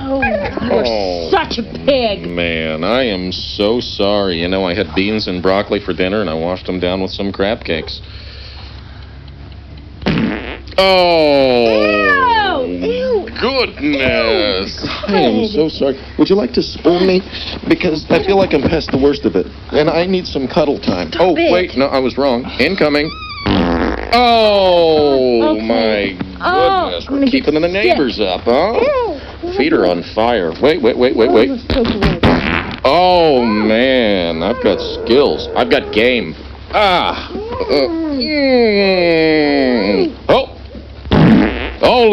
Oh, you're such a pig. Man, I am so sorry. You know, I had beans and broccoli for dinner, and I washed them down with some crab cakes. Oh, Ew. goodness. I am so sorry. Would you like to spoon me? Because I feel like I'm past the worst of it, and I need some cuddle time. Oh, wait, no, I was wrong. Incoming. Oh, my goodness. We're keeping the neighbors up, huh? Feet are on fire. Wait. Oh, man, I've got skills. I've got game. Oh, ole!